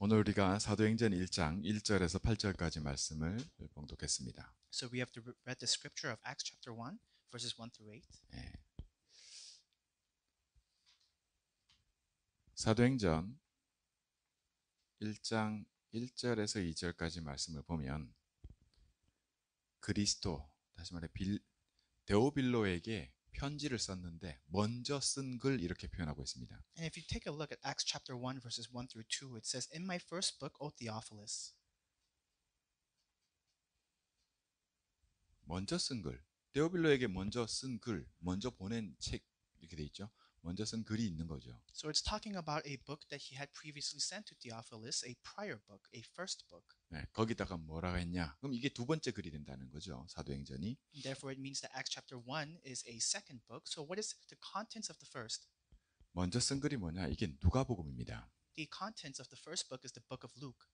오늘 우리가 사도행전 1장 1절에서 8절까지 말씀을 봉독했습니다. So we have read the scripture of Acts chapter 1, verses 1 through 8. 예. 사도행전 1장 1절에서 2절까지 말씀을 보면 그리스도, 다시 말해 데오빌로에게 편지를 썼는데 먼저 쓴 글 이렇게 표현하고 있습니다. And if you take a look at Acts chapter 1, verses 1 through 2, it says, In my first book, O Theophilus. 먼저 쓴 글, 데오빌로에게 먼저 쓴 글, 먼저 보낸 책 이렇게 돼 있죠. 먼저 쓴 글이 있는 거죠. So it's talking about a book that he had previously sent to Theophilus, a prior book, a first book. 네, 거기다가 뭐라고 했냐? 그럼 이게 두 번째 글이 된다는 거죠. 사도행전이. And therefore, it means that Acts chapter 1 is a second book. So what is the contents of the first? 먼저 쓴 글이 뭐냐? 이게 누가복음입니다. The contents of the first book is the book of Luke.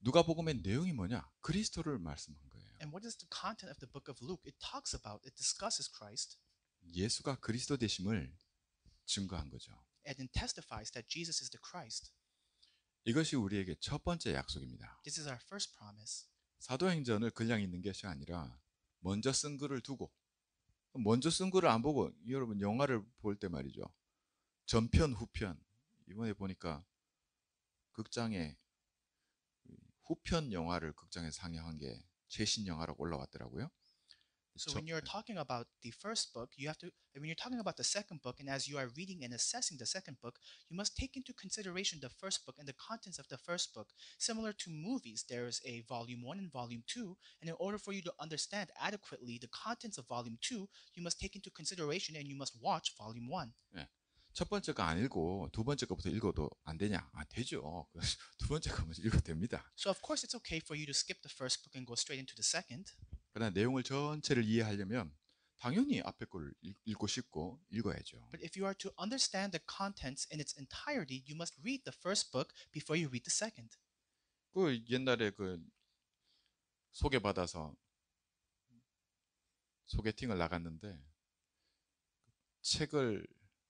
누가복음의 내용이 뭐냐? 그리스도를 말씀한 거예요. And what is the content of the book of Luke? It talks about, it discusses Christ. 예수가 그리스도 되심을 증거한 거죠. And it testifies that Jesus is the Christ. 이것이 우리에게 첫 번째 약속입니다. This is our first promise. 사도행전을 그냥 읽는 것이 아니라 먼저 쓴 글을 두고, 먼저 쓴 글을 안 보고 여러분 영화를 볼 때 말이죠. 전편 후편, 이번에 보니까 극장에 후편 영화를 극장에 상영한 게 최신 영화라고 올라왔더라고요. So when you're talking about the first book, when you're talking about the second book, and as you are reading and assessing the second book, you must take into consideration the first book and the contents of the first book. Similar to movies, there's a volume 1 and volume 2, and in order for you to understand adequately the contents of volume 2, you must take into consideration and you must watch volume 1. 네. 첫 번째 거 안 읽고 두 번째 거부터 읽어도 안 되냐? 아, 되죠. 두 번째 거 먼저 읽어도 됩니다. So of course it's okay for you to skip the first book and go straight into the second. 그러나 내용을 전체를 이해하려면 당연히 앞에 걸 읽고 싶고 읽어야죠. But if you are to understand the contents in its entirety, you must read the first book before you read the second. 그 옛날에 그 소개받아서 소개팅을 나갔는데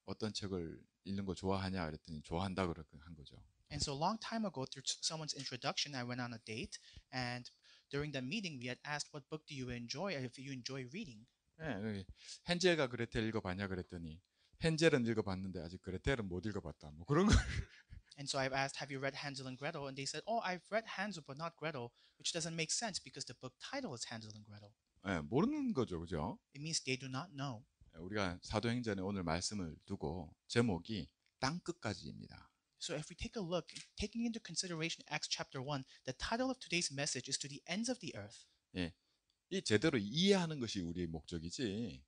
어떤 책을 읽는 거 좋아하냐 그랬더니 좋아한다 그렇게 한 거죠. And so a long time ago, through someone's introduction, I went on a date, and during that meeting, we had asked, "What book do you enjoy? Or if you enjoy reading?" 네, 헨젤과 그레텔 읽어봤냐 그랬더니 헨젤은 읽어봤는데 아직 그레텔은 못 읽어봤다. 뭐 그런 거. And so I've asked, "Have you read Hansel and Gretel?" And they said, "Oh, I've read Hansel, but not Gretel," which doesn't make sense because the book title is Hansel and Gretel. 네, 모르는 거죠, 그죠? It means they do not know. 우리가 사도행전에 오늘 말씀을 두고 제목이 땅 끝까지입니다. So if we take a look, taking into consideration Acts chapter 1, the title of today's message is To the Ends of the Earth. 예, 이 제대로 이해하는 것이 우리의 목적이지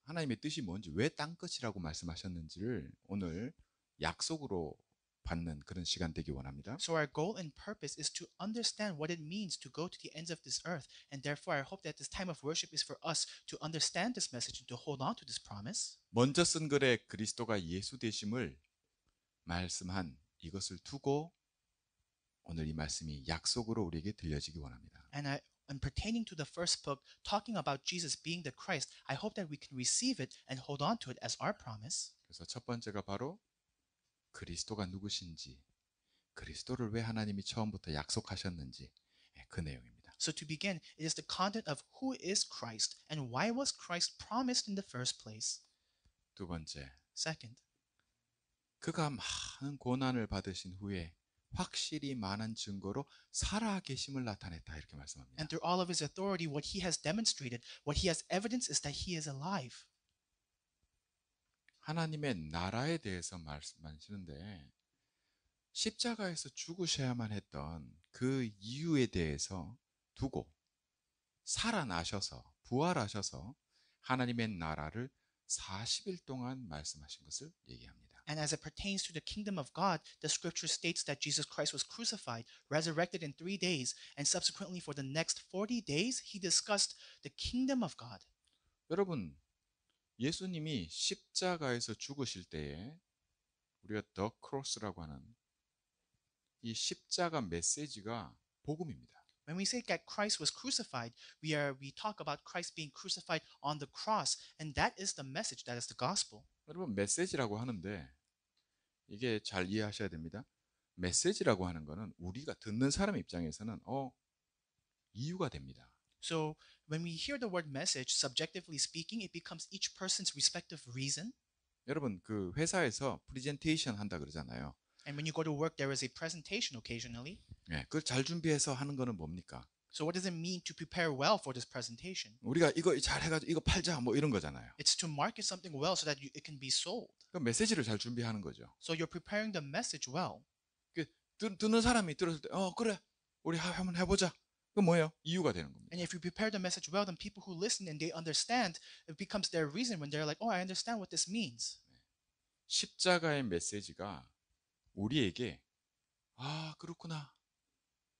하나님의 뜻이 뭔지 왜 땅끝이라고 말씀하셨는지를 오늘 약속으로 받는 그런 시간 되기 원합니다. So our goal and purpose is to understand what it means to go to the ends of this earth, and therefore I hope that this time of worship is for us to understand this message and to hold on to this promise. 먼저 쓴 글에 그리스도가 예수 되심을 말씀한 이것을 두고 오늘 이 말씀이 약속으로 우리에게 들려지기 원합니다. And pertaining to the first book, talking about Jesus being the Christ, I hope that we can receive it and hold on to it as our promise. 그래서 첫 번째가 바로 그리스도가 누구신지, 그리스도를 왜 하나님이 처음부터 약속하셨는지 그 내용입니다. So to begin, it is the content of who is Christ and why was Christ promised in the first place. 두 번째, Second, 그가 많은 고난을 받으신 후에 확실히 많은 증거로 살아 계심을 나타냈다 이렇게 말씀합니다. and through all of his authority, what he has demonstrated, what he has evidence is that he is alive. 하나님의 나라에 대해서 말씀하시는데 십자가에서 죽으셔야만 했던 그 이유에 대해서 두고 살아나셔서 부활하셔서 하나님의 나라를 40일 동안 말씀하신 것을 얘기합니다. And as it pertains to the kingdom of God, the scripture states that Jesus Christ was crucified, resurrected in 3 days, and subsequently for the next 40 days, he discussed the kingdom of God. 여러분, 예수님이 십자가에서 죽으실 때에 우리가 더 크로스라고 하는 이 십자가 메시지가 복음입니다. When we say that Christ was crucified, we talk about Christ being crucified on the cross, and that is the message, that is the gospel. 여러분 메시지라고 하는데 이게 잘 이해하셔야 됩니다. 메시지라고 하는 거는 우리가 듣는 사람 입장에서는 이유가 됩니다. So when we hear the word message, subjectively speaking, it becomes each person's respective reason. 여러분 그 회사에서 프레젠테이션 한다 그러잖아요. And when you go to work, there is a presentation occasionally. 네, 그걸 잘 준비해서 하는 거는 뭡니까? So what does it mean to prepare well for this presentation? 우리가 이거 잘 해가지고 이거 팔자 뭐 이런 거잖아요. It's to market something well so that it can be sold. 그 메시지를 잘 준비하는 거죠. So you're preparing the message well. 듣는 사람이 들었을 때 그래 우리 한번 해보자. 그 뭐예요? 이유가 되는 겁니다. And if you prepare the message well, then people who listen and they understand, it becomes their reason when they're like, oh, I understand what this means. 십자가의 메시지가 우리에게 그렇구나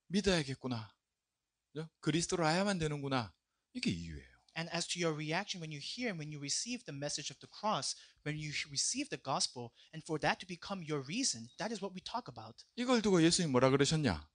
믿어야겠구나 그리스도로 알아야만 되는구나 이게 이유예요. And as to your reaction when you hear and when you receive the message of the cross, when you receive the gospel, and for that to become your reason, that is what we talk about. 이걸 두고 예수님 뭐라 그러셨냐?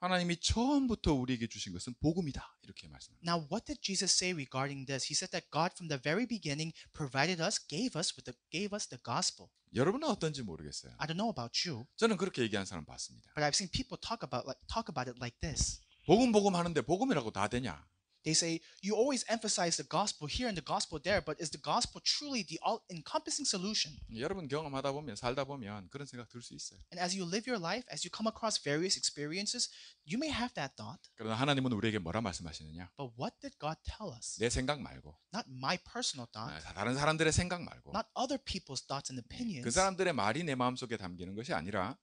하나님이 처음부터 우리에게 주신 것은 복음이다 이렇게 말씀합니다. Now, what did Jesus say regarding this? He said that God, from the very beginning, provided us, gave us the gospel. 여러분은 어떤지 모르겠어요. I don't know about you, 저는 그렇게 얘기하는 사람 봤습니다. but I've seen people talk about it like this. 복음 하는데 복음이라고 다 되냐? They say you always emphasize the gospel here and the gospel there, but is the gospel truly the all-encompassing solution? 여러분 경험하다 보면 살다 보면 그런 생각 들 수 있어요. And as you live your life, as you come across various experiences, you may have that thought. 그러나 하나님은 우리에게 뭐라 말씀하시느냐? But what did God tell us? 내 생각 말고 Not my personal thought, 다른 사람들의 생각 말고 not other people's thoughts and 그 opinions. 사람들의 말이 내 마음속에 담기는 것이 아니라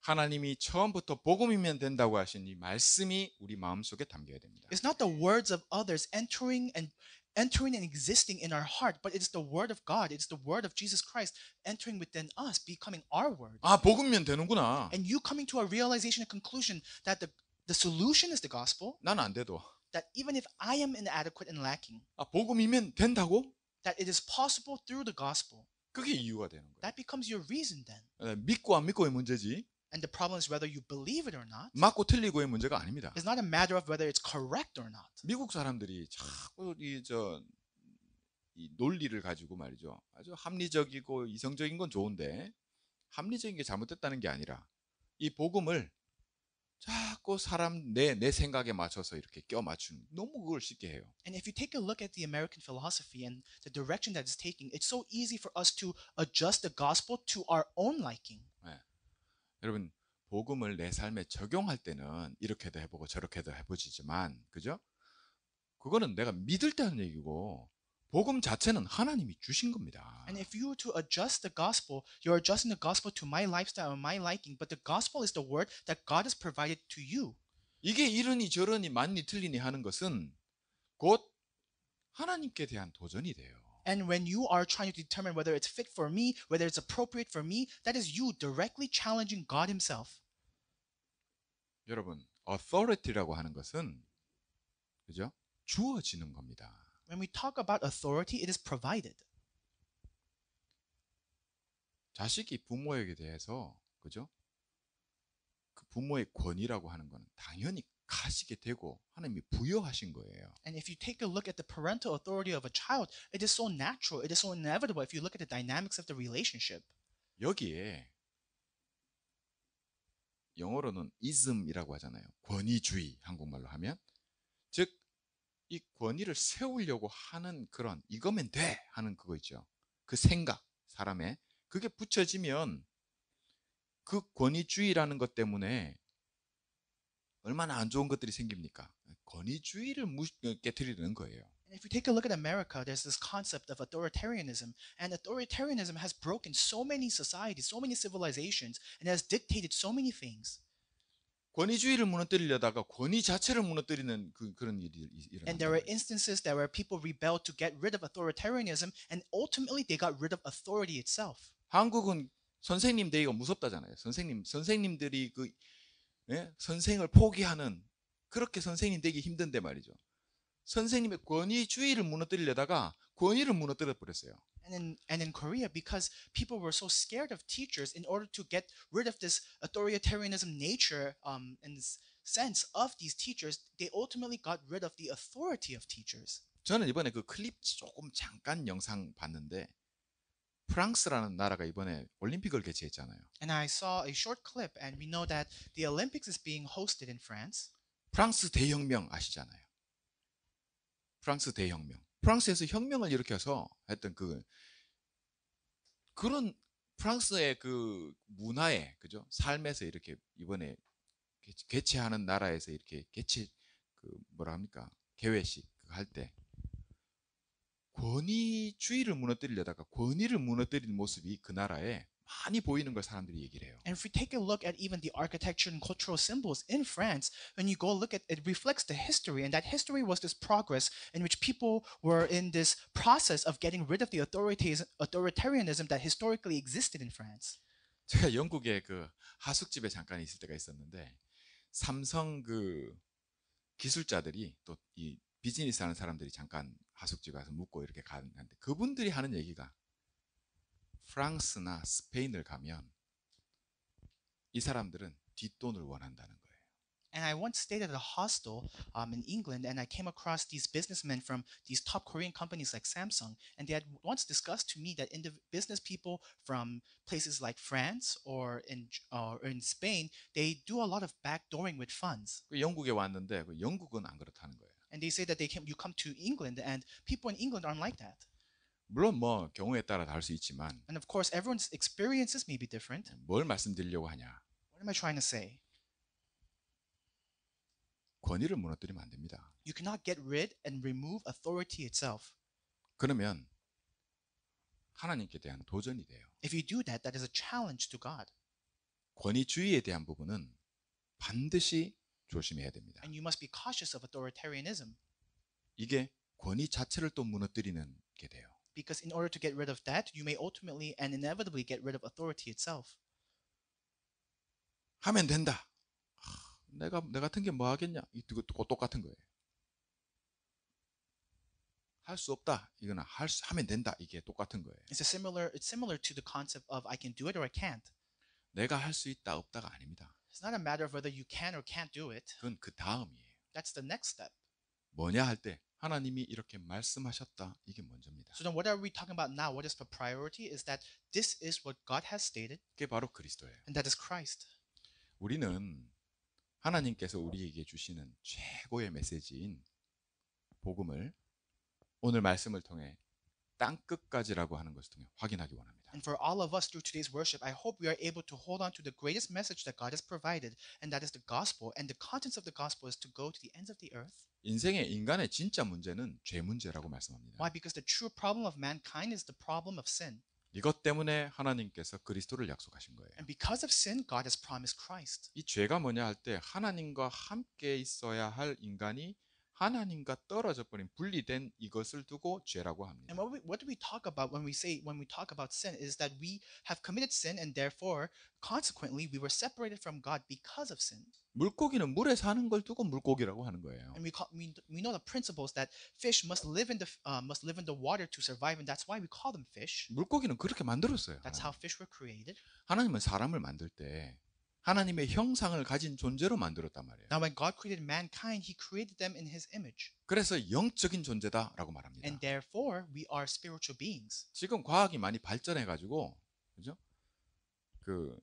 하나님이 처음부터 복음이면 된다고 하신 이 말씀이 우리 마음속에 담겨야 됩니다. It's not the words of others entering and existing in our heart, but it's the word of God. It's the word of Jesus Christ entering within us, becoming our word. 복음이면 되는구나. And you coming to a realization and conclusion that the solution is the gospel, 난 안 돼도. that even if I am inadequate and lacking, 복음이면 된다고? that it is possible through the gospel. 그게 이유가 되는 거예요. That becomes your reason then. 믿고 안 믿고의 문제지. And the problem is whether you believe it or not. 맞고 틀리고의 문제가 아닙니다. It's not a matter of whether it's correct or not. 미국 사람들이 자꾸 이 논리를 가지고 말이죠. 아주 합리적이고 이성적인 건 좋은데 합리적인 게 잘못됐다는 게 아니라 이 복음을 자꾸 사람 내 생각에 맞춰서 이렇게 껴 맞추는 너무 그걸 쉽게 해요. And if you take a look at the American philosophy and the direction that it's taking, it's so easy for us to adjust the gospel to our own liking. 여러분 복음을 내 삶에 적용할 때는 이렇게도 해보고 저렇게도 해보지만 그죠? 그거는 내가 믿을 때 하는 얘기고 복음 자체는 하나님이 주신 겁니다. And if you were to adjust the gospel, you're adjusting the gospel to my lifestyle and my liking, but the gospel is the word that God has provided to you. 이게 이러니 저러니 맞니 틀리니 하는 것은 곧 하나님께 대한 도전이 돼요. And when you are trying to determine whether it's fit for me, whether it's appropriate for me, that is you directly challenging God himself. 여러분, authority라고 하는 것은 그죠? 주어지는 겁니다. When we talk about authority, it is provided. 자식이 부모에게 대해서 그죠? 그 부모의 권위라고 하는 것은 당연히 가지게 되고 하나님이 부여하신 거예요. And if you take a look at the parental authority of a child, it is so natural, it is so inevitable if you look at the dynamics of the relationship. 여기에 영어로는 ism이라고 하잖아요. 권위주의 한국말로 하면 즉 이 권위를 세우려고 하는 그런 이거면 돼 하는 그거 있죠. 그 생각 사람의 그게 붙여지면 그 권위주의라는 것 때문에 얼마나 안 좋은 것들이 생깁니까? 권위주의를 깨트리는 거예요. And if you take a look at America, there's this concept of authoritarianism, and authoritarianism has broken so many societies, so many civilizations, and has dictated so many things. 권위주의를 무너뜨리려다가 권위 자체를 무너뜨리는 그런 일이 일어납니다. And there were instances that where people rebelled to get rid of authoritarianism, and ultimately they got rid of authority itself. 한국은 선생님 되기가 무섭다잖아요. 선생님들이 선생을 포기하는 그렇게 선생님 되기 힘든데 말이죠. 선생님의 권위주의를 무너뜨리려다가 권위를 무너뜨려 버렸어요. And in Korea, because people were so scared of teachers, in order to get rid of this authoritarianism nature and sense of these teachers, they ultimately got rid of the authority of teachers. 저는 이번에 그 클립 조금 잠깐 영상 봤는데 프랑스라는 나라가 이번에 올림픽을 개최했잖아요. And I saw a short clip, and we know that the Olympics is being hosted in France. 프랑스 대혁명 아시잖아요. 프랑스 대혁명. 프랑스에서 혁명을 일으켜서 했던 그런 프랑스의 그 문화에 그죠? 삶에서 이렇게 이번에 개최하는 나라에서 이렇게 개최 그 뭐라 합니까? 개회식 할 때 권위주의를 무너뜨리려다가 권위를 무너뜨리는 모습이 그 나라에 많이 보이는 걸 사람들이 얘기를 해요. And if we take a look at even the architecture and cultural symbols in France, when you go look at it, reflects the history, and that history was this progress in which people were in this process of getting rid of the authoritarianism that historically existed in France. 제가 영국의 그 하숙집에 잠깐 있을 때가 있었는데 삼성 그 기술자들이 또 이 비즈니스 하는 사람들이 잠깐 하숙집 가서 묵고 이렇게 가는데 그분들이 하는 얘기가 프랑스나 스페인을 가면 이 사람들은 뒷돈을 원한다는 거예요. And I once stayed at a hostel in England, and I came across these businessmen from these top Korean companies like Samsung, and they had once discussed to me that business people from places like France or in Spain, they do a lot of backdooring with funds. 그 영국에 왔는데 그 영국은 안 그렇다는 거예요. And they say that you come to England, and people in England aren't like that. 물론 뭐 경우에 따라 다를 수 있지만 And of course, everyone's experiences may be different. 뭘 말씀드리려고 하냐? What am I trying to say? 권위를 무너뜨리면 안 됩니다. You cannot get rid and remove authority itself. 그러면 하나님께 대한 도전이 돼요. If you do that, that is a challenge to God. 권위주의에 대한 부분은 반드시 조심해야 됩니다. And you must be cautious of authoritarianism. 이게 권위 자체를 또 무너뜨리는 게 돼요. Because in order to get rid of that, you may ultimately and inevitably get rid of authority itself. 하면 된다. 내가 같은 게 뭐 하겠냐? 이거 똑같은 거예요. 할 수 없다. 이거는 하면 된다. 이게 똑같은 거예요. It's similar to the concept of I can do it or I can't. 내가 할 수 있다 없다가 아닙니다. It's not a matter of whether you can or can't do it. 그건 그 다음이에요. That's the next step. 뭐냐 할 때 하나님이 이렇게 말씀하셨다. 이게 먼저입니다. So then what are we talking about now? What is the priority? Is that this is what God has stated, 그게 바로 그리스도예요. and that is Christ. 우리는 하나님께서 우리에게 주시는 최고의 메시지인 복음을 오늘 말씀을 통해 땅끝까지라고 하는 것을 통해 확인하기 원합니다. And for all of us through today's worship, I hope we are able to hold on to the greatest message that God has provided, and that is the gospel. And the contents of the gospel is to go to the ends of the earth. 인간의 진짜 문제는 죄 문제라고 말씀합니다. Why? Because the true problem of mankind is the problem of sin. 이것 때문에 하나님께서 그리스도를 약속하신 거예요. And because of sin, God has promised Christ. 이 죄가 뭐냐 할 때 하나님과 함께 있어야 할 인간이 하나님과 떨어져 버린 분리된 이것을 두고 죄라고 합니다. And what do we talk about when we talk about sin is that we have committed sin, and therefore, consequently, we were separated from God because of sin. 물고기는 물에 사는 걸 두고 물고기라고 하는 거예요. And we know the principles that fish must live in the water to survive, and that's why we call them fish. 물고기는 그렇게 만들었어요. That's how fish were created. 하나님은 사람을 만들 때 하나님의 형상을 가진 존재로 만들었단 말이에요. Now, when God created mankind, He created them in His image, 그래서 영적인 존재다라고 말합니다. and therefore, we are spiritual beings. 지금 과학이 많이 발전해 가지고 그죠? 그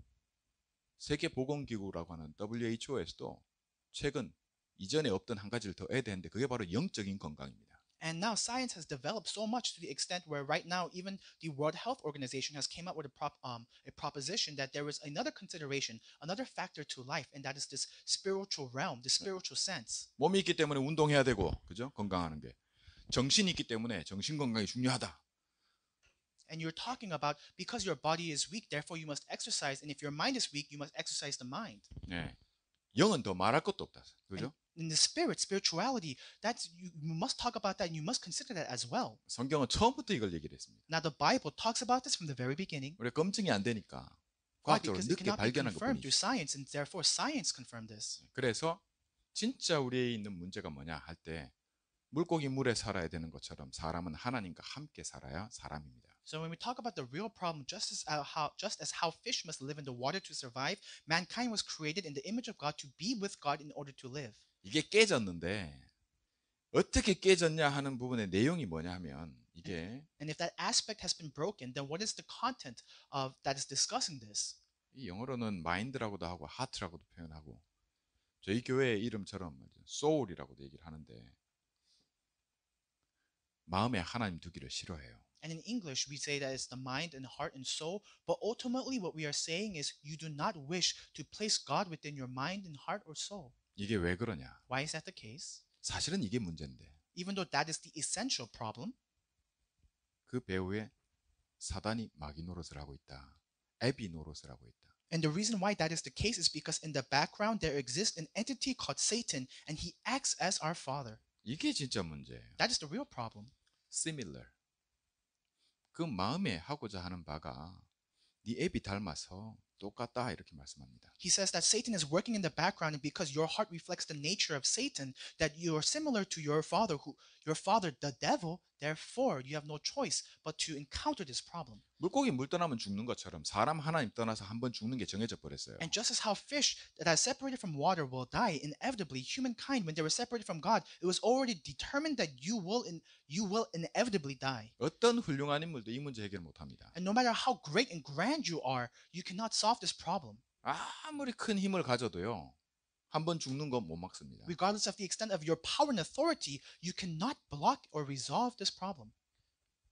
세계 보건 기구라고 하는 WHO에서도 최근 이전에 없던 한 가지를 더 해야 되는데 그게 바로 영적인 건강입니다. And now science has developed so much to the extent where right now even the World Health Organization has came up with a proposition that there is another consideration, another factor to life, and that is this spiritual realm, the spiritual sense. 몸이 있기 때문에 운동해야 되고 그죠? 건강하는 게. 정신이 있기 때문에 정신 건강이 중요하다. And you're talking about because your body is weak, therefore you must exercise, and if your mind is weak, you must exercise the mind. 네. 영은 더 말할 것도 없다. 그죠? In the spirituality, you must talk about that, and you must consider that as well. 성경은 처음부터 이걸 얘기를 했습니다. Now the Bible talks about this from the very beginning. 우리가 검증이 안 되니까 Why? 과학적으로 Because it 늦게 cannot be 발견한 confirmed 것뿐이죠. through science, and therefore science confirmed this. 그래서 진짜 우리에 있는 문제가 뭐냐 할 때 물고기 물에 살아야 되는 것처럼 사람은 하나님과 함께 살아야 사람입니다. So when we talk about the real problem, just as how fish must live in the water to survive, mankind was created in the image of God to be with God in order to live. 이게 깨졌는데 어떻게 깨졌냐 하는 부분의 내용이 뭐냐 하면 이게 And if that aspect has been broken, then what is the content of that is discussing this? 이 영어로는 마인드라고도 하고 하트라고도 표현하고 저희 교회 이름처럼 소울이라고도 얘기를 하는데 마음에 하나님 두기를 싫어해요. And in English, we say that it's the mind and heart and soul. But ultimately, what we are saying is you do not wish to place God within your mind and heart or soul. 이게 왜 그러냐? Why is that the case? 사실은 이게 문제인데 Even though that is the essential problem, 그 배후에 사단이 마귀 노릇을 하고 있다. 애비 노릇을 하고 있다. and the reason why that is the case is because in the background there exists an entity called Satan, and he acts as our father. 이게 진짜 문제예요. That is the real problem. Similar. 그 마음에 하고자 하는 바가 네 애비 닮아서 똑같다 이렇게 말씀합니다. He says that Satan is working in the background, and because your heart reflects the nature of Satan, that you are similar to your father, the devil. Therefore, you have no choice but to encounter this problem. 물고기 물 떠나면 죽는 것처럼 사람 하나님 떠나서 한번 죽는 게 정해져 버렸어요. And just as how fish that are separated from water will die, inevitably, humankind, when they were separated from God, it was already determined that you will inevitably die. 어떤 훌륭한 인물도 이 문제 해결 못합니다. And no matter how great and grand you are, you cannot solve this problem. 아무리 큰 힘을 가져도요. 한번 죽는 건 못 막습니다. Regardless of the extent of your power and authority, you cannot block or resolve this problem.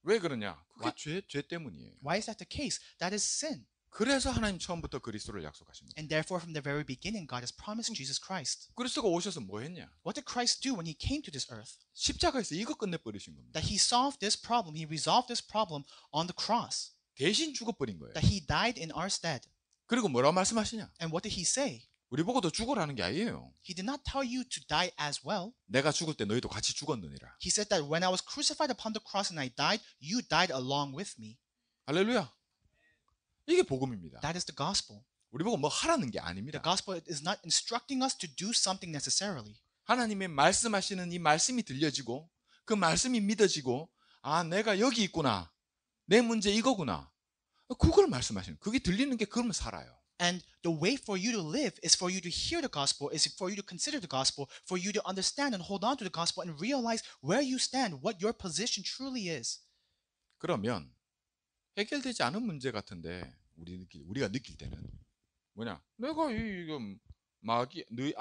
왜 그러냐? 그게 죄 때문이에요. Why is that the case? That is sin. 그래서 하나님 처음부터 그리스도를 약속하십니다. And therefore, from the very beginning, God has promised Jesus Christ. 그리스도가 오셔서 뭐 했냐? What did Christ do when he came to this earth? 십자가에서 이거 끝내버리신 겁니다. That he solved this problem. He resolved this problem on the cross. 대신 죽어버린 거예요. That he died in our stead. 그리고 뭐라고 말씀하시냐? And what did he say? 우리 보고 더 죽으라는 게 아니에요. He did not tell you to die as well. 내가 죽을 때 너희도 같이 죽었느니라. He said that when I was crucified upon the cross and I died, you died along with me. 할렐루야. 이게 복음입니다. That is the gospel. 우리 보고 뭐 하라는 게 The 아닙니다. gospel is not instructing us to do something necessarily. 하나님의 말씀하시는 이 말씀이 들려지고 그 말씀이 믿어지고 아 내가 여기 있구나. 내 문제 이거구나. 그걸 말씀하시는 그게 들리는 게 그러면 살아요. And the way for you to live is for you to hear the gospel, is for you to consider the gospel, for you to understand and hold on to the gospel and realize where you stand, what your position truly is. 그러면 해결되지 않은 문제 같은데 우리가 느낄 때는 뭐냐? 내가 이거 마귀 너희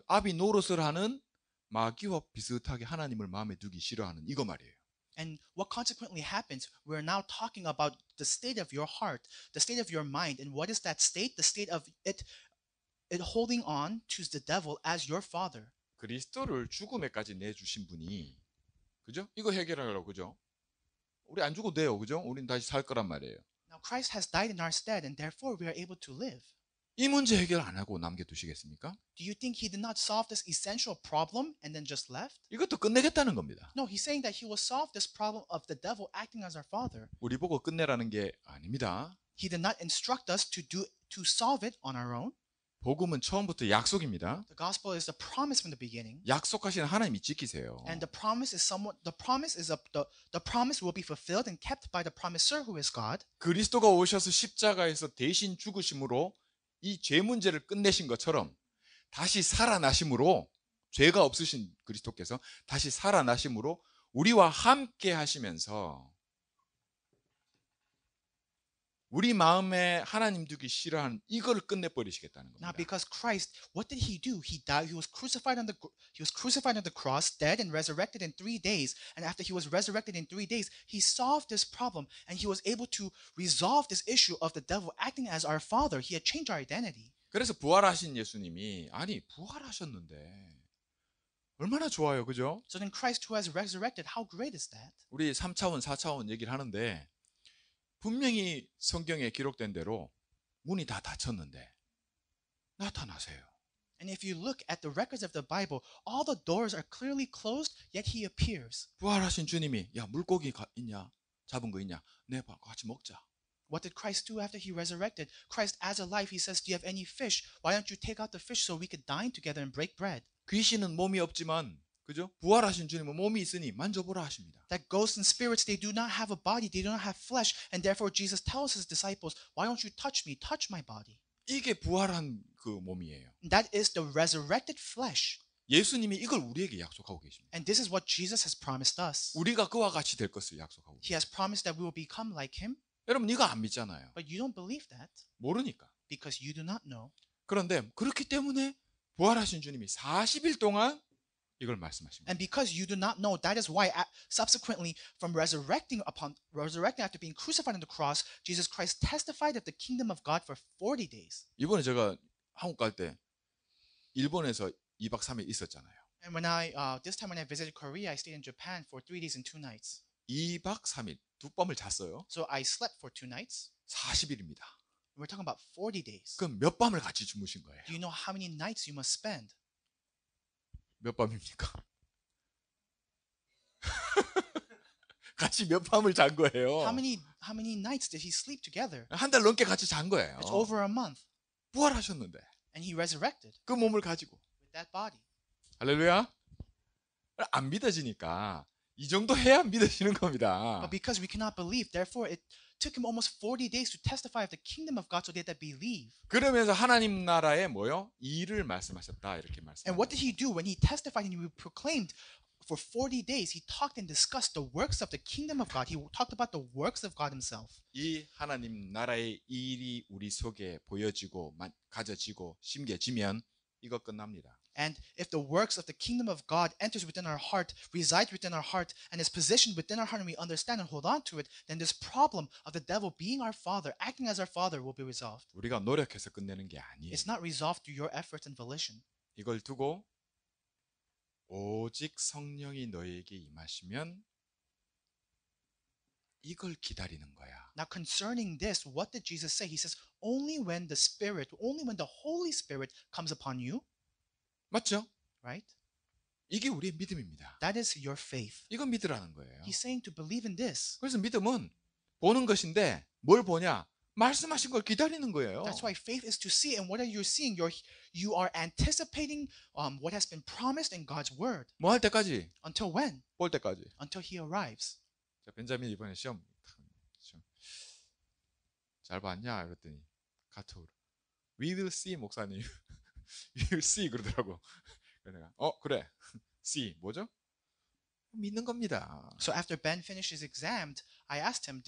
아비 노릇을 하는 마귀와 비슷하게 하나님을 마음에 두기 싫어하는 이거 말이에요. And what consequently happens, we're now talking about the state of your heart, the state of your mind. And what is that state? The state of it holding on to the devil as your father. 그리스도를 죽음에까지 내주신 분이 그죠? 이거 해결하려고 그죠? 우리 안 죽어도 돼요. 그죠? 우린 다시 살 거란 말이에요. Now Christ has died in our stead, and therefore we are able to live. 이 문제 해결 안 하고 남겨두시겠습니까? Do you think he did not solve this essential problem and then just left? 이것도 끝내겠다는 겁니다. No, he's saying that he will solve this problem of the devil acting as our father. 우리 보고 끝내라는 게 아닙니다. He did not instruct us to solve it on our own. 복음은 처음부터 약속입니다. The gospel is the promise from the beginning. 약속하신 하나님이 지키세요. And the promise will be fulfilled and kept by the promiser who is God. 그리스도가 오셔서 십자가에서 대신 죽으심으로 이 죄 문제를 끝내신 것처럼 다시 살아나심으로 죄가 없으신 그리스도께서 다시 살아나심으로 우리와 함께 하시면서 우리 마음에 하나님 두기 싫어하는 이걸 끝내버리시겠다는 Now, 겁니다. because Christ, what did he do? He died. He was crucified on the cross, dead and resurrected in 3 days. And after he was resurrected in 3 days, he solved this problem, and he was able to resolve this issue of the devil acting as our father. He had changed our identity. 그래서 부활하신 예수님이 아니 부활하셨는데 얼마나 좋아요, 그죠? So then Christ who has resurrected, how great is that? 우리 3차원, 4차원 얘기를 하는데 분명히 성경에 기록된 대로 문이 다 닫혔는데 나타나세요. And if you look at the records of the Bible, all the doors are clearly closed, yet he appears. 부활하신 주님이 야 물고기 있냐? 잡은 거 있냐? 네, 같이 먹자. What did Christ do after he resurrected? Christ, as alive, he says, do you have any fish? Why don't you take out the fish so we could dine together and break bread? 귀신은 몸이 없지만 그죠? 부활하신 주님은 몸이 있으니 만져보라 하십니다. That ghosts and spirits, they do not have a body, they do not have flesh, and therefore Jesus tells his disciples, why don't you touch me, touch my body? 이게 부활한 그 몸이에요. And that is the resurrected flesh. 예수님이 이걸 우리에게 약속하고 계십니다. And this is what Jesus has promised us. 우리가 그와 같이 될 것을 약속하고 He has 계십니다. promised that we will become like him, 여러분 이거 안 믿잖아요. but you don't believe that 모르니까. because you do not know. 그런데 그렇기 때문에 부활하신 주님이 40일 동안 이걸 말씀하십니다. And because you do not know, that is why subsequently from resurrecting after being crucified on the cross, Jesus Christ testified of the kingdom of God for 40 days. 이번에 제가 한국 갈 때 일본에서 2박 3일 있었잖아요. And this time when I visited Korea, I stayed in Japan for 3 days and 2 nights. 2박 3일 두 밤을 잤어요. So I slept for 2 nights. 40일입니다. We're talking about 40 days. 그럼 몇 밤을 같이 주무신 거예요? Do you know how many nights you must spend? 몇 밤입니까? 같이 몇 밤을 잔 거예요? How many nights did he sleep together? 한 달 넘게 같이 잔 거예요. It's over a month. 부활하셨는데 And he resurrected 그 몸을 가지고 with that body. 할렐루야. 안 믿어지니까 이 정도 해야 믿어지는 겁니다. But because we cannot believe, therefore it took him almost 40 days to testify of the kingdom of God so they that believe. 그러면서 하나님 나라의 뭐요? 일을 말씀하셨다 이렇게 And what 말씀합니다. did he do when he testified and he proclaimed for 40 days? He talked and discussed the works of the kingdom of God. He talked about the works of God himself. 이 하나님 나라의 일이 우리 속에 보여지고 가져지고 심겨지면 이거 끝납니다. And if the works of the kingdom of God enters within our heart, resides within our heart, and is positioned within our heart, and we understand and hold on to it, then this problem of the devil being our father, acting as our father, will be resolved. 우리가 노력해서 끝내는 게 아니에요. It's not resolved through your efforts and volition. 이걸 두고 오직 성령이 너에게 임하시면 이걸 기다리는 거야. Now concerning this, what did Jesus say? He says, only when the Holy Spirit comes upon you, 맞죠? right? 이게 우리의 믿음입니다. That is your faith. 이건 믿으라는 거예요. He's saying to believe in this. 그래서 믿음은 보는 것인데 뭘 보냐? 말씀하신 걸 기다리는 거예요. That's why faith is to see. And what are you seeing? You are anticipating what has been promised in God's word. 뭐 할 때까지? Until when? 볼 때까지. Until he arrives. 자, 벤자민 이번에 시험 잘 봤냐? 그랬더니 카톡으로 We will see 목사님. We will see 그러더라고. 그래서 내가 그래. see 뭐죠? 믿는 겁니다. So after Ben finished his exam, I asked him,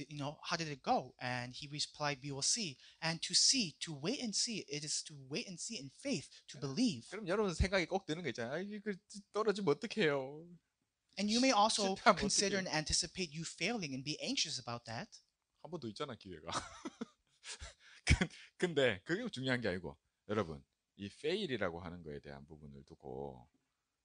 how did it go? And he replied, we will see. And to see, to wait and see, it is to wait and see in faith, to believe. 그럼 여러분 생각이 꼭 드는 거 있잖아요. 이거 떨어지면 어떡해요? And you may also 실패하면 consider 어떡해? and anticipate you failing and be anxious about that. 한 번 더 있잖아 기회가. 근데 그게 중요한 게 아니고 여러분 이 fail이라고 하는 거에 대한 부분을 두고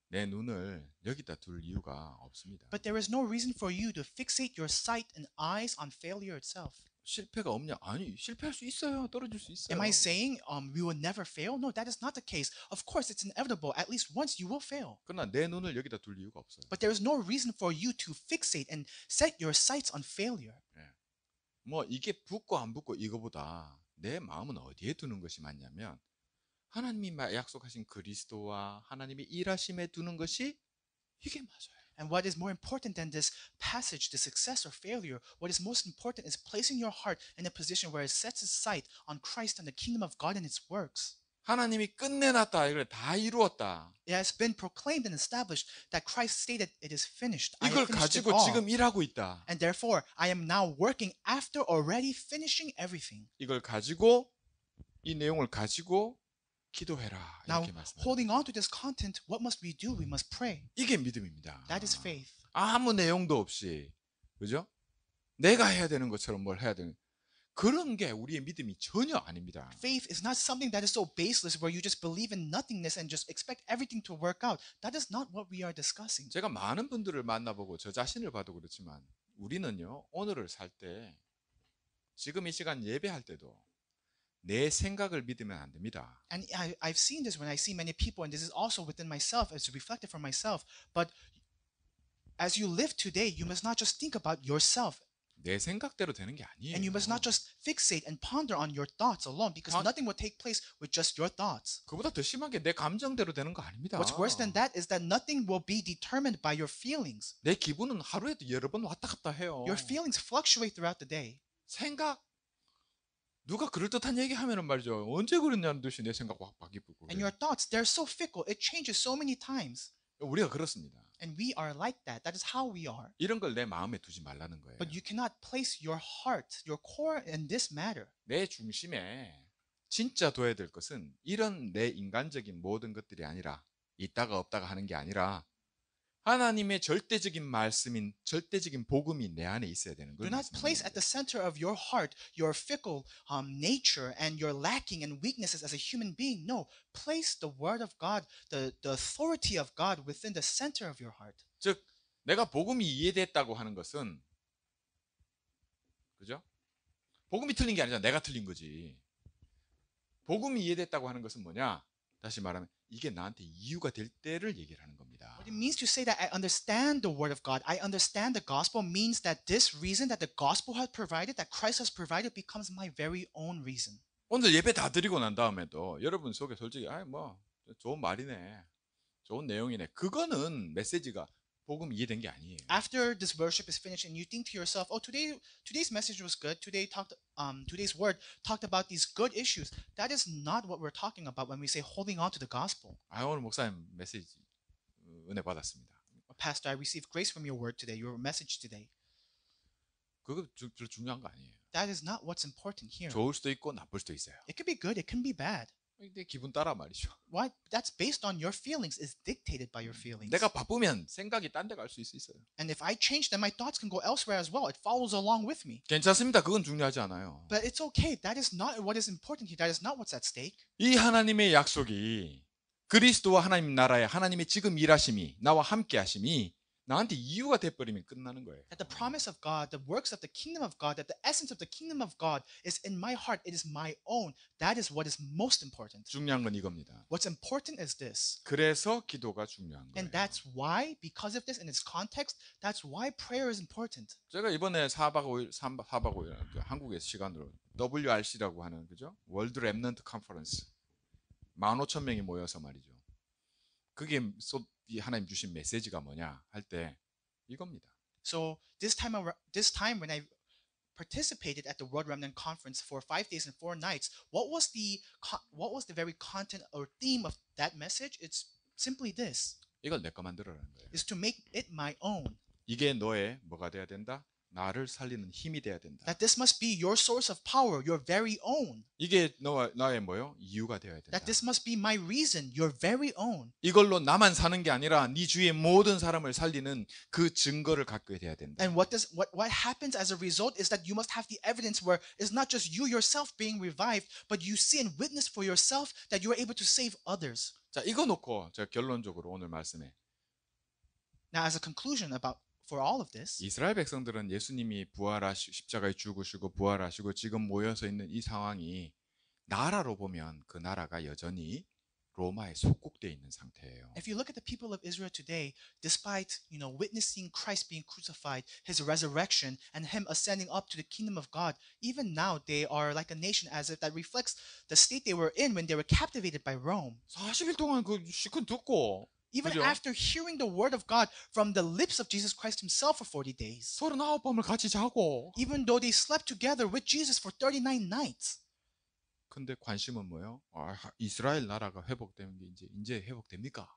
내 눈을 여기다 둘 이유가 없습니다. But there is no reason for you to fixate your sight and eyes on failure itself. 실패가 없냐? 아니 실패할 수 있어요. 떨어질 수 있어요. Am I saying we will never fail? No, that is not the case. Of course, it's inevitable. At least once you will fail. 그러나 내 눈을 여기다 둘 이유가 없어요. But there is no reason for you to fixate and set your sights on failure. 뭐 이게 붙고 안 붙고 이거보다 내 마음은 어디에 두는 것이 맞냐면 하나님이 약속하신 그리스도와 하나님의 일하심에 두는 것이 이게 맞아요. And what is more important than this passage, the success or failure, what is most important is placing your heart in a position where it sets its sight on Christ and the kingdom of God and its works. 하나님이 끝내놨다. 이걸 다 이루었다. It has been proclaimed and established that Christ stated it is finished. I 이걸 have finished it 가지고 all. 지금 일하고 있다. And therefore, I am now working after already finishing everything. 이걸 가지고 이 내용을 가지고 기도해라. Now, 이렇게 말씀합니다. holding on to this content, what must we do? We must pray. 이게 믿음입니다. That is faith. 아무 내용도 없이 그죠? 내가 해야 되는 것처럼 뭘 해야 되는 그런 게 우리의 믿음이 전혀 아닙니다. Faith is not something that is so baseless where you just believe in nothingness and just expect everything to work out. That is not what we are discussing. 제가 많은 분들을 만나보고 저 자신을 봐도 그렇지만 우리는요 오늘을 살 때 지금 이 시간 예배할 때도 내 생각을 믿으면 안 됩니다. And I've seen this when I see many people, and this is also within myself, it's reflected from myself. But as you live today, you must not just think about yourself. 내 생각대로 되는 게 아니에요. And you must not just fixate and ponder on your thoughts alone, because nothing will take place with just your thoughts. 그보다 더 심한 게 내 감정대로 되는 거 아닙니다. What's worse than that is that nothing will be determined by your feelings. 내 기분은 하루에도 여러 번 왔다 갔다 해요. Your feelings fluctuate throughout the day. 생각 누가 그럴듯한 얘기하면은 말이죠. 언제 그랬냐는 듯이 내 생각 확 바뀌고 And 그래요. your thoughts, they're so fickle. It changes so many times. 우리가 그렇습니다. And we are like that. That is how we are. 이런 걸 내 마음에 두지 말라는 거예요. But you cannot place your heart, your core in this matter. 내 중심에 진짜 둬야 될 것은 이런 내 인간적인 모든 것들이 아니라 있다가 없다가 하는 게 아니라 하나님의 절대적인 말씀인 절대적인 복음이 내 안에 있어야 되는 Do 거예요. not place at the center of your heart your fickle nature and your lacking and weaknesses as a human being. No, place the word of God, the authority of God within the center of your heart. 즉 내가 복음이 이해됐다고 하는 것은 그죠? 복음이 틀린 게 아니라 내가 틀린 거지. 복음이 이해됐다고 하는 것은 뭐냐? 다시 말하면 이게 나한테 이유가 될 때를 얘기를 하는 겁니다. What it means to say that I understand the word of God, I understand the gospel means that this reason that the gospel has provided, that Christ has provided, becomes my very own reason. 오늘 예배 다 드리고 난 다음에도 여러분 속에 솔직히 좋은 말이네, 좋은 내용이네. 그거는 메시지가 복음 이해된 게 아니에요. After this worship is finished and you think to yourself, oh, today's message was good. Today's word talked about these good issues. That is not what we're talking about when we say holding on to the gospel. 오늘 목사님 메시지 은혜 받았습니다. Pastor, I received grace from your word today, your message today. 그거 별로 중요한 거 아니에요. That is not what's important here. 좋을 수도 있고 나쁠 수도 있어요. It could be good, it can be bad. 내 기분 따라 말이죠. Why? That's based on your feelings, is dictated by your feelings. 내가 바쁘면 생각이 딴 데 갈 수 있어요. And if I change, then my thoughts can go elsewhere as well. It follows along with me. 괜찮습니다. 그건 중요하지 않아요. But it's okay. That is not what is important here. That is not what's at stake. 이 하나님의 약속이 그리스도와 하나님 나라의 하나님의 지금 일하심이 나와 함께 하심이 나한테 이유가 돼버리면 끝나는 거예요. That the promise of God, the works of the kingdom of God, that the essence of the kingdom of God is in my heart. It is my own. That is what is most important. 중요한 건 이겁니다. What's important is this. 그래서 기도가 중요한 거예요. And that's why, because of this in its context, that's why prayer is important. 제가 이번에 4박 5일 한국의 시간으로 WRC라고 하는 그죠? 월드 렘넌트 컨퍼런스 15,000명이 모여서 말이죠. 그게 이 하나님 주신 메시지가 뭐냐 할 때 이겁니다. So this time when I participated at the World Remnant Conference for 5 days and 4 nights, what was the very content or theme of that message? It's simply this: 이걸 내 거 만들어라는 거예요. is to make it my own. 이게 너의 뭐가 돼야 된다? 나를 살리는 힘이 돼야 된다. That this must be your source of power, your very own. 이게 나의 뭐요? 이유가 되어야 된다. That this must be my reason, your very own. 이걸로 나만 사는 게 아니라 네 주위의 모든 사람을 살리는 그 증거를 갖게 돼야 된다. And what happens as a result is that you must have the evidence where it's not just you yourself being revived, but you see and witness for yourself that you are able to save others. 자, 이거 놓고 제가 결론적으로 오늘 말씀에 Now, as a conclusion for all of this, 이스라엘 백성들은 예수님이 십자가에 죽으시고 부활하시고 지금 모여서 있는 이 상황이 나라로 보면 그 나라가 여전히 로마에 속국되어 있는 상태예요. if you look at the people of Israel today, despite witnessing Christ being crucified, his resurrection, and him ascending up to the kingdom of God, even now they are like a nation as if that reflects the state they were in when they were captivated by Rome. 40일 동안 그 시큰 듣고 Even 그죠? after hearing the word of God from the lips of Jesus Christ himself for 40 days, 39밤을 같이 자고 even though they slept together with Jesus for 39 nights. 근데 관심은 뭐예요? 이스라엘 나라가 회복되는 게 이제 회복됩니까?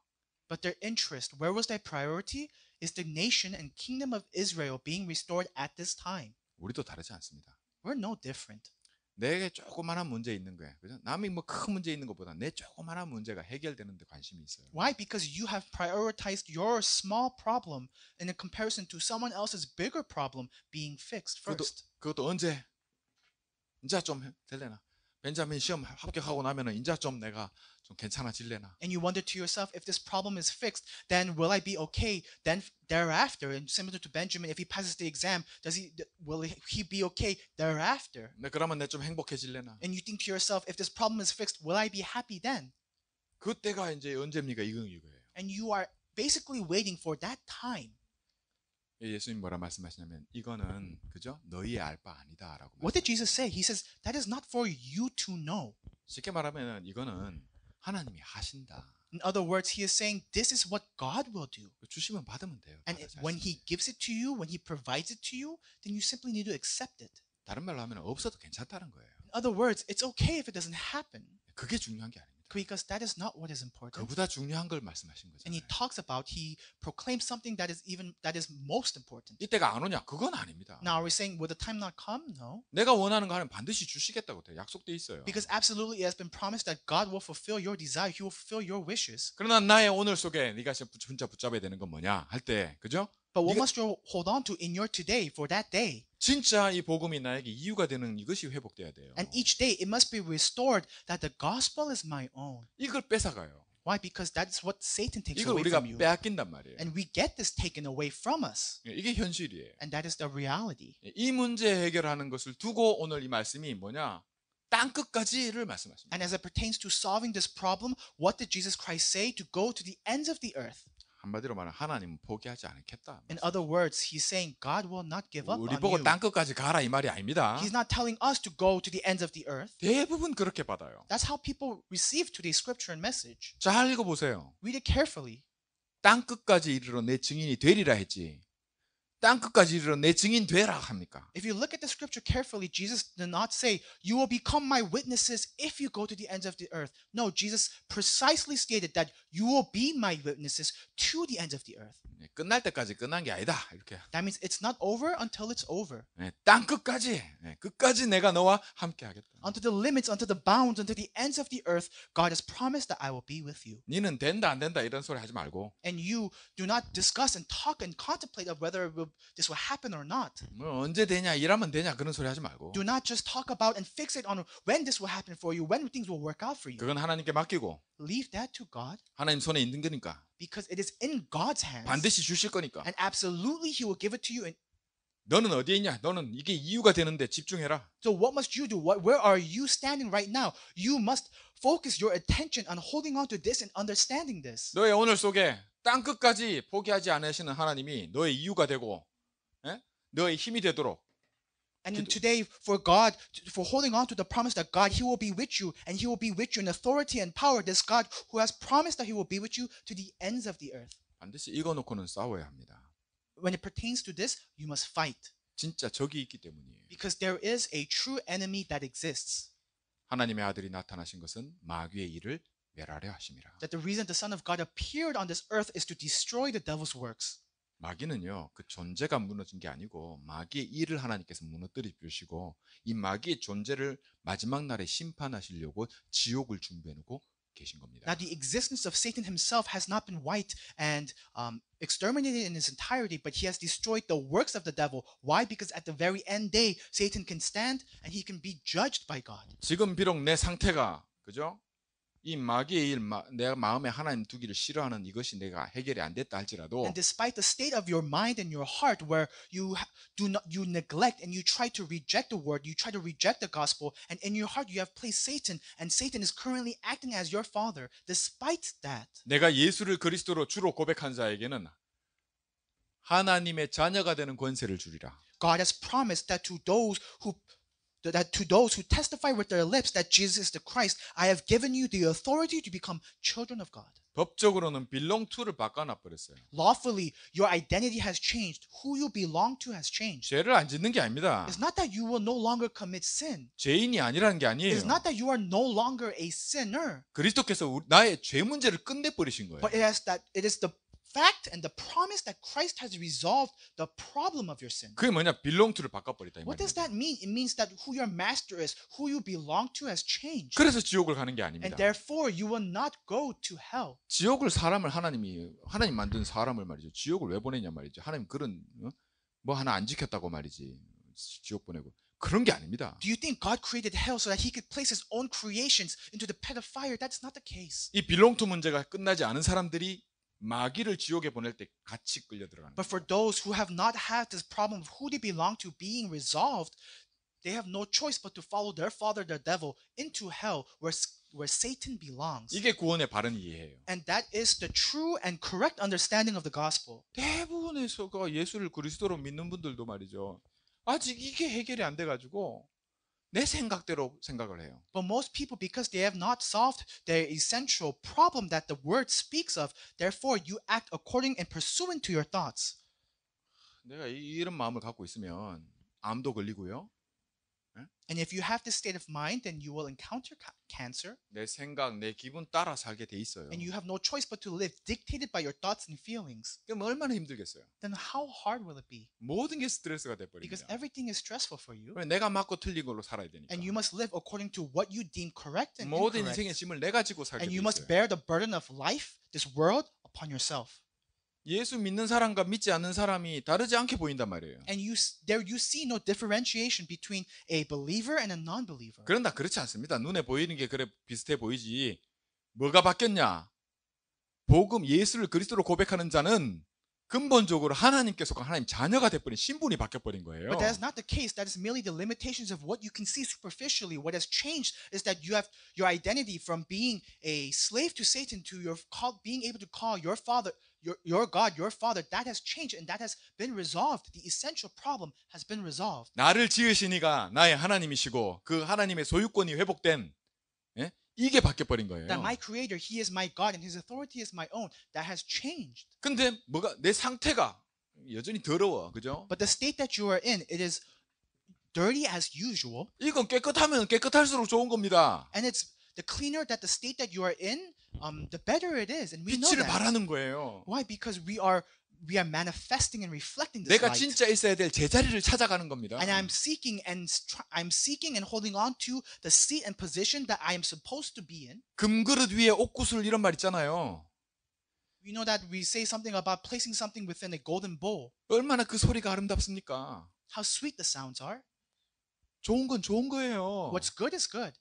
But their interest, where was their priority? Is the nation and kingdom of Israel being restored at this time? 우리도 다르지 않습니다. We're no different. 내게 조그마한 문제 있는 거야. 그죠? 남이 뭐 큰 문제 있는 것보다 내 조그마한 문제가 해결되는 데 관심이 있어요. Why? Because you have prioritized your small problem in comparison to someone else's bigger problem being fixed first. 그것도 언제? 이제 좀 될래나? 벤자민 시험 합격하고 나면은 이제 좀 내가 좀 괜찮아질래나? And you wonder to yourself, if this problem is fixed, then will I be okay? Then thereafter, and similar to Benjamin, if he passes the exam, will he be okay thereafter? 네, 그러면 내 좀 행복해질래나? And you think to yourself, if this problem is fixed, will I be happy then? 그때가 이제 언제입니까? 이거예요. And you are basically waiting for that time. 예수님 뭐라 말씀하시냐면 이거는 그죠? 너희의 알 바 아니다라고. What did Jesus say? He says that is not for you to know. 쉽게 말하면 이거는 하나님이 하신다. In other words, he is saying this is what God will do. 주시면 받으면 돼요. And when he gives it to you, when he provides it to you, then you simply need to accept it. 다른 말로 하면 없어도 괜찮다는 거예요. In other words, it's okay if it doesn't happen 그게 중요한 게 아닙니다. because that is not what is important. 그보다 중요한 걸 말씀하신 And he 거잖아요. talks about, he proclaims something that is most important. 이때가 안 오냐? 그건 아닙니다. Now are we saying, will the time not come? No. 내가 원하는 거 하면 반드시 주시겠다고 약속돼 있어요. Because absolutely it has been promised that God will fulfill your desire. He will fulfill your wishes. 그러나 나의 오늘 속에 네가 진짜 붙잡아야 되는 건 뭐냐 할 때, 그죠? But what 이거- must you hold on to in your today for that day? 진짜 이 복음이 나에게 이유가 되는 이것이 회복돼야 돼요. And each day it must be restored that the gospel is my own. 이걸 뺏어가요. Why? Because that's what Satan takes 이걸 away 우리가 from you. 빼앗긴단 말이에요. And we get this taken away from us. 이게 현실이에요. And that is the reality. 이 문제 해결하는 것을 두고 오늘 이 말씀이 뭐냐? 땅 끝까지를 말씀하십니다. And as it pertains to solving this problem, what did Jesus Christ say? To go to the ends of the earth. 한마디로 말하면 하나님은 포기하지 않겠다. In other words, he's saying God will not give up 우리 on 보고 you. 땅 끝까지 가라 이 말이 아닙니다. He's not telling us to go to the ends of the earth. 대부분 그렇게 받아요. That's how people receive today's scripture and message. 잘 읽어보세요. Read it carefully. 땅 끝까지 이르러 내 증인이 되리라 했지. 땅 끝까지 이르러 내 증인 되라 합니까? If you look at the scripture carefully, Jesus did not say, you will become my witnesses if you go to the ends of the earth. No, Jesus precisely stated that you will be my witnesses to the ends of the earth. 끝날 때까지 끝난 게 아니다. 이렇게. That means it's not over until it's over. 땅 끝까지, 끝까지 내가 너와 함께 하겠다. Unto the limits, unto the bounds, unto the ends of the earth, God has promised that I will be with you. 니는 된다 안 된다 이런 소리 하지 말고 And you do not discuss and talk and contemplate of whether this will happen or not. 뭐 언제 되냐 일하면 되냐 그런 소리 하지 말고 Do not just talk about and fixate on when this will happen for you, when things will work out for you. 그건 하나님께 맡기고 Leave that to God 하나님 손에 있는 거니까 because it is in God's hands. 반드시 주실 거니까 And absolutely He will give it to you. And 너는 어디에 있냐? 너는 이게 이유가 되는데 집중해라. so what must you do? Where are you standing right now? You must focus your attention on holding on to this and understanding this. 너의 오늘 속에 땅 끝까지 포기하지 않으시는 하나님이 너의 이유가 되고 너의 힘이 되도록 And in today, for God, for holding on to the promise that God, He will be with you, and He will be with you in authority and power. This God who has promised that He will be with you to the ends of the earth. 반드시 이거 놓고는 싸워야 합니다. When it pertains to this, you must fight 진짜 적이 있기 때문이에요. because there is a true enemy that exists. 하나님의 아들이 나타나신 것은 마귀의 일을 멸하려 하심이라. That the reason the Son of God appeared on this earth is to destroy the devil's works. 마귀는요, 그 존재가 무너진 게 아니고 마귀의 일을 하나님께서 무너뜨려 주시고 이 마귀의 존재를 마지막 날에 심판하시려고 지옥을 준비해 놓고 계신 겁니다. Now, the existence of Satan himself has not been wiped and exterminated in its entirety, but he has destroyed the works of the devil. Why? Because at the very end day, Satan can stand and he can be judged by God. 지금 비록 내 상태가 그죠? 이 마귀의 일, 내 마음에 하나님 두기를 싫어하는 이것이 내가 해결이 안 됐다 할지라도 And despite the state of your mind and your heart, where you neglect and you try to reject the word, you try to reject the gospel, and in your heart you have placed Satan, and Satan is currently acting as your father. Despite that, 내가 예수를 그리스도로 주로 고백한 자에게는 하나님의 자녀가 되는 권세를 주리라. God has promised that to those who testify with their lips that Jesus is the Christ, I have given you the authority to become children of God. 법적으로는 belong to를 바꿔놔 버렸어요. Lawfully, your identity has changed. Who you belong to has changed. 죄를 안 짓는 게 아닙니다. It's not that you will no longer commit sin. 죄인이 아니라는 게 아니에요. It's not that you are no longer a sinner. 그리스도께서 나의 죄 문제를 끝내버리신 거예요. But it is the fact and the promise that Christ has resolved the problem of your sin. 그게 뭐냐? belong to를 바꿔버렸다 이 What does 말이에요. that mean? It means that who your master is, who you belong to has changed. 그래서 지옥을 가는 게 And 아닙니다. therefore, you will not go to hell. 지옥을 하나님 만든 사람을 말이죠. 지옥을 왜 보내냐 말이죠. 하나님 그런 뭐 하나 안 지켰다고 말이지. 지옥 보내고 그런 게 아닙니다. Do you think God created hell so that he could place his own creations into the pit of fire? That's not the case. 이 belong to 문제가 끝나지 않은 사람들이 마귀를 지옥에 보낼 때 같이 끌려 들어가는 But 거예요. for those who have not had this problem of who they belong to being resolved, they have no choice but to follow their father, the devil, into hell where Satan belongs. 이게 구원의 바른 이해예요. And that is the true and correct understanding of the gospel. 대부분의 예수를 그리스도로 믿는 분들도 말이죠. 아직 이게 해결이 안 돼가지고 내 생각대로 생각을 해요. But most people, because they have not solved their essential problem that the word speaks of, therefore you act according and pursuant to your thoughts. 내가 이런 마음을 갖고 있으면 암도 걸리고요. And if you have this state of mind, then you will encounter cancer, 내 생각, 내 기분 따라 살게 돼 있어요. and you have no choice but to live dictated by your thoughts and feelings. 그럼 얼마나 힘들겠어요. Then how hard will it be? 모든 게 스트레스가 Because 돼버립니다. everything is stressful for you, 내가 맞고 틀린 걸로 살아야 되니까. and you must live according to what you deem correct and 모든 incorrect. 인생의 짐을 내가 지고 살게 And 돼 you must 있어요. bear the burden of life, this world, upon yourself. 예수 믿는 사람과 믿지 않는 사람이 다르지 않게 보인단 말이에요. And there you see no differentiation between a believer and a non-believer. 그러나 그렇지 않습니다. 눈에 보이는 게 그래 비슷해 보이지. 뭐가 바뀌었냐? 복음 예수를 그리스도로 고백하는 자는 근본적으로 하나님께 속한 하나님 자녀가 돼버린 신분이 바뀌어버린 거예요. But that is not the case. That is merely the limitations of what you can see superficially. What has changed is that you have your identity from being a slave to Satan to being able to call your father, your God, your father. That has changed and that has been resolved. The essential problem has been resolved. 나를 지으신 이가 나의 하나님이시고 그 하나님의 소유권이 회복된 이게 바뀌어버린 거예요. That my creator, he is my God and his authority is my own. That has changed. 근데 뭐가 내 상태가 여전히 더러워. 그죠? But the state that you are in, it is dirty as usual. 이건 깨끗하면 깨끗할수록 좋은 겁니다. And it's the cleaner that the state that you are in, the better it is. And we know 빛을 that. 발하는 거예요. Why? Because we are manifesting and reflecting this 내가 light. 진짜 있어야 될 제자리를 찾아가는 겁니다. And I'm seeking and holding on to the seat and position that I am supposed to be in. 금그릇 위에 옥구슬 이런 말 있잖아요. We know that we say something about placing something within a golden bowl. 얼마나 그 소리가 아름답습니까? How sweet the sounds are. 좋은 건 좋은 거예요. What's good is good.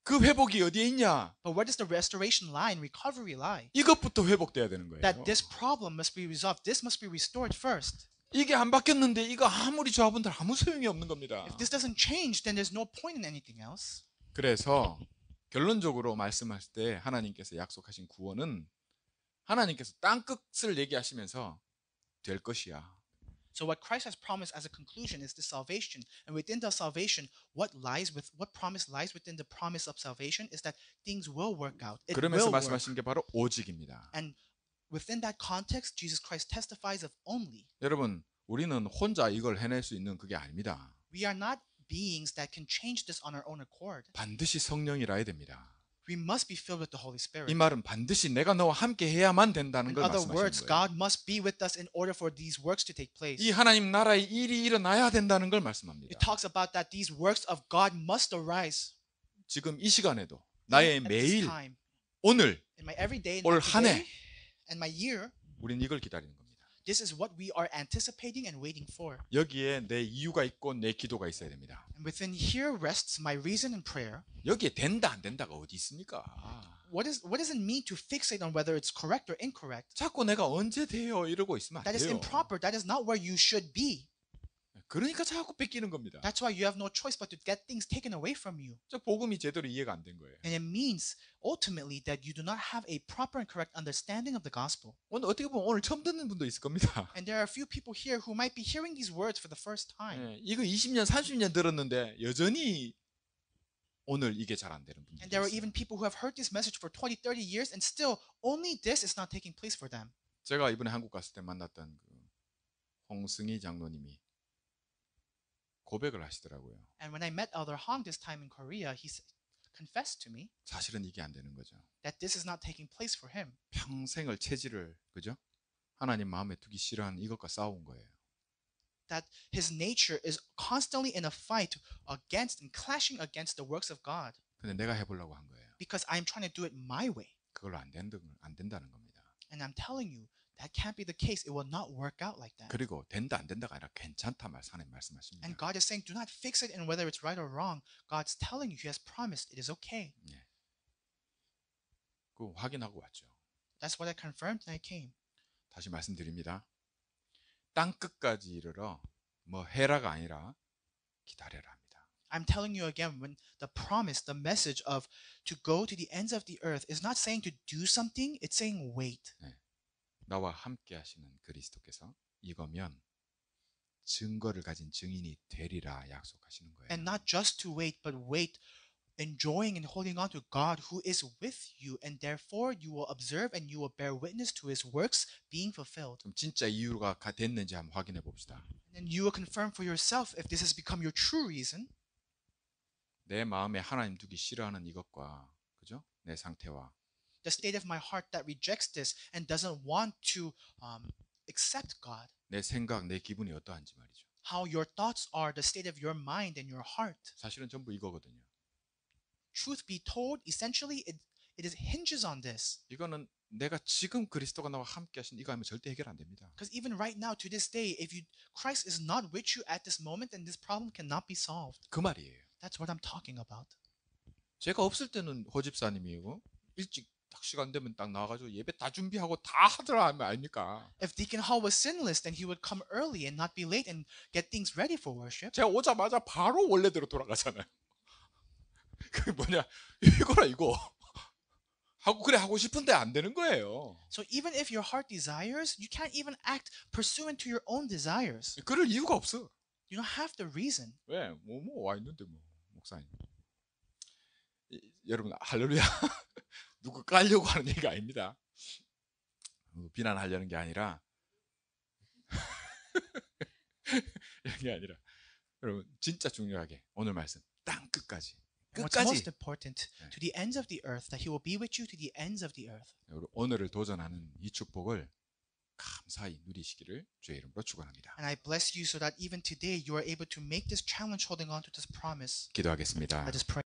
그 회복이 어디에 있냐? But where does the restoration lie and recovery lie? 이것부터 회복돼야 되는 거예요. That this problem must be resolved. This must be restored first. 이게 안 바뀌었는데 이거 아무리 조합은들 아무 소용이 없는 겁니다. If this doesn't change, then there's no point in anything else. 그래서 결론적으로 말씀하실 때 하나님께서 약속하신 구원은 하나님께서 땅끝을 얘기하시면서 될 것이야. So what Christ has promised as a conclusion is the salvation. And within the salvation, what promise lies within the promise of salvation is that things will work out. It 그러면서 will work. 말씀하신 게 바로 오직입니다. And within that context, Jesus Christ testifies of only. 여러분, 우리는 혼자 이걸 해낼 수 있는 그게 아닙니다. We are not beings that can change this on our own accord. 반드시 성령이라야 됩니다. We must be filled with the Holy Spirit. 이 말은 반드시 내가 너와 함께 해야만 된다는 In 걸 other words, 말씀하시는 거예요. God must be with us in order for these works to take place. 이 하나님 나라의 일이 일어나야 된다는 걸 말씀합니다. It talks about that these works of God must arise. 지금 이 시간에도 나의 At this 매일, time, 오늘 in my everyday, in 올 my 한 해, today, and my year, 우린 이걸 기다리는 겁니다. this is what we are anticipating and waiting for. 여기에 내 이유가 있고 내 기도가 있어야 됩니다. And within here rests my reason and prayer. 여기에 된다 안 된다가 어디 있습니까? What does it mean to fixate on whether it's correct or incorrect? 자꾸 내가 언제 돼요 이러고 있으면 안 That is 돼요. improper. That is not where you should be. 그러니까 자꾸 뺏기는 겁니다. That's why you have no choice but to get things taken away from you. 저 복음이 제대로 이해가 안 된 거예요. And it means ultimately that you do not have a proper and correct understanding of the gospel. 오늘 어떻게 보면 오늘 처음 듣는 분도 있을 겁니다. And there are a few people here who might be hearing these words for the first time. 예, 이거 20년, 30년 들었는데 여전히 오늘 이게 잘 안 되는 분들이 And there are 있어요. even people who have heard this message for 20, 30 years and still only this is not taking place for them. 제가 이번에 한국 갔을 때 만났던 그 홍승희 장로님이 고백을 하시더라고요. And when I met Elder Hong this time in Korea, he confessed to me 사실은 이게 안 되는 거죠. that this is not taking place for him. 평생을 체질을 그죠? 하나님 마음에 두기 싫어하는 이것과 싸운 거예요. That his nature is constantly in a fight against and clashing against the works of God 근데 내가 해보려고 한 거예요. because I'm trying to do it my way. 그걸로 안 된다는 겁니다. And I'm telling you, that can't be the case. It will not work out like that. 그리고 된다 안 된다가 아니라 괜찮다 하나님 말씀하십니다. And God is saying, do not fix it in whether it's right or wrong. God's telling you, He has promised it is okay. 그 확인하고 왔죠. That's what I confirmed and I came. 다시 말씀드립니다. 땅 끝까지 이르러 뭐 해라가 아니라 기다려라 합니다. I'm telling you again, when the promise, the message of to go to the ends of the earth is not saying to do something, it's saying wait. 나와 함께 하시는 그리스도께서 이거면 증거를 가진 증인이 되리라 약속하시는 거예요. And not just to wait, but wait enjoying and holding on to God who is with you, and therefore you will observe and you will bear witness to his works being fulfilled. 그럼 진짜 이유가 됐는지 한번 확인해 봅시다. And you will confirm for yourself if this has become your true reason. 내 마음에 하나님 두기 싫어하는 이것과 그죠? 내 상태와 The state of my heart that rejects this and doesn't want to accept God. 내 생각, 내 기분이 어떠한지 말이죠. How your thoughts are, the state of your mind and your heart. 사실은 전부 이거거든요. Truth be told, essentially it hinges on this. 이거는 내가 지금 그리스도가 나와 함께 하신 이거 하면 절대 해결 안 됩니다. Because even right now, to this day, if Christ is not with you at this moment, then this problem cannot be solved. 그 말이에요. That's what I'm talking about. 제가 없을 때는 호집사님이고 일찍 딱 시간 되면 딱 나와가지고 예배 다 준비하고 다 하더라 하면 아닙니까? If Deacon Hall was sinless, then he would come early and not be late and get things ready for worship. 제가 오자마자 바로 원래대로 돌아가잖아요. 그게 뭐냐 이거라 이거 하고 그래 하고 싶은데 안 되는 거예요. So even if your heart desires, you can't even act pursuant to your own desires. 그럴 이유가 없어. You don't have the reason. 왜? 와 있는데 뭐 목사님. 여러분 할렐루야. 누구 깔려고 하는 얘기가 아닙니다. 비난하려는 게 아니라 이런 게 아니라 여러분 진짜 중요하게 오늘 말씀 땅 끝까지 What's 끝까지 most important, to the ends of the earth, that he will be with you to the ends of the earth. 오늘을 도전하는 이 축복을 감사히 누리시기를 주의 이름으로 축원합니다. And I bless you so that even today you are able to make this challenge holding on to this promise. 기도하겠습니다. Let us pray.